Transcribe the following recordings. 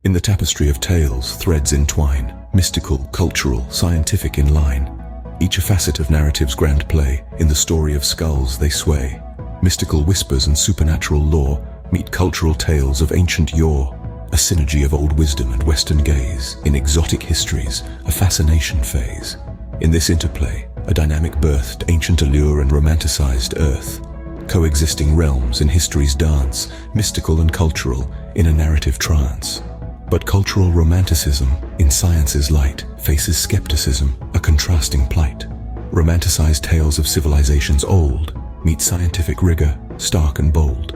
In the tapestry of tales, threads entwine, mystical, cultural, scientific in line. Each a facet of narrative's grand play, in the story of skulls they sway. Mystical whispers and supernatural lore meet cultural tales of ancient yore. A synergy of old wisdom and Western gaze. In exotic histories, a fascination phase. In this interplay, a dynamic birthed ancient allure and romanticized earth. Coexisting realms in history's dance, mystical and cultural in a narrative trance. But cultural romanticism, in science's light, faces skepticism, a contrasting plight. Romanticized tales of civilizations old meet scientific rigor, stark and bold.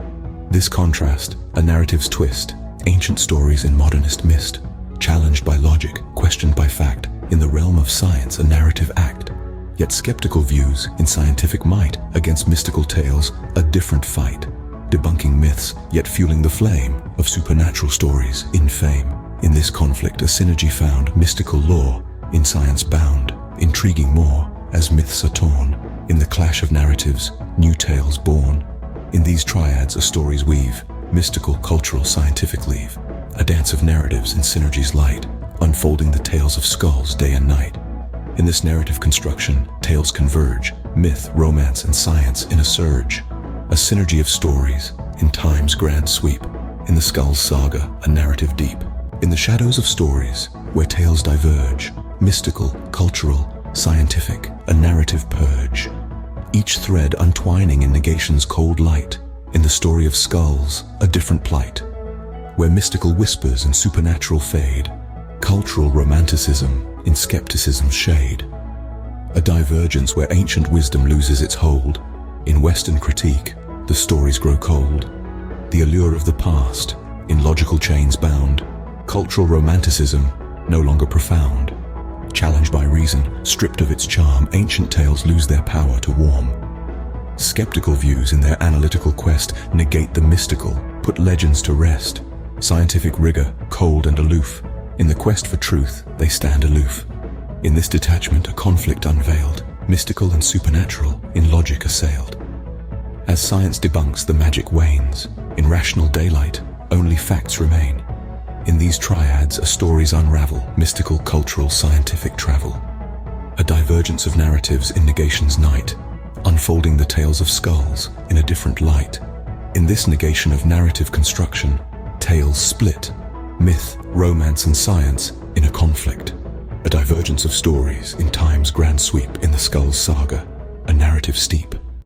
This contrast, a narrative's twist, ancient stories in modernist mist, challenged by logic, questioned by fact, in the realm of science a narrative act. Yet skeptical views in scientific might against mystical tales, a different fight. Debunking myths, yet fueling the flame of supernatural stories in fame. In this conflict, a synergy found, mystical lore, in science bound, intriguing more, as myths are torn. In the clash of narratives, new tales born. In these triads, a story's weave, mystical, cultural, scientific leave. A dance of narratives in synergy's light, unfolding the tales of skulls day and night. In this narrative construction, tales converge, myth, romance, and science in a surge. A synergy of stories, in time's grand sweep. In the skull's saga, a narrative deep. In the shadows of stories, where tales diverge. Mystical, cultural, scientific, a narrative purge. Each thread untwining in negation's cold light. In the story of skulls, a different plight. Where mystical whispers and supernatural fade. Cultural romanticism in skepticism's shade. A divergence where ancient wisdom loses its hold. In Western critique, the stories grow cold. The allure of the past, in logical chains bound. Cultural romanticism, no longer profound. Challenged by reason, stripped of its charm, ancient tales lose their power to warm. Skeptical views in their analytical quest negate the mystical, put legends to rest. Scientific rigor, cold and aloof. In the quest for truth, they stand aloof. In this detachment, a conflict unveiled, mystical and supernatural, in logic assailed. As science debunks, the magic wanes. In rational daylight, only facts remain. In these triads, a story's unravel, mystical, cultural, scientific travel. A divergence of narratives in negation's night, unfolding the tales of skulls in a different light. In this negation of narrative construction, tales split, myth, romance, and science in a conflict. A divergence of stories in time's grand sweep. In the skull's saga, a narrative steep.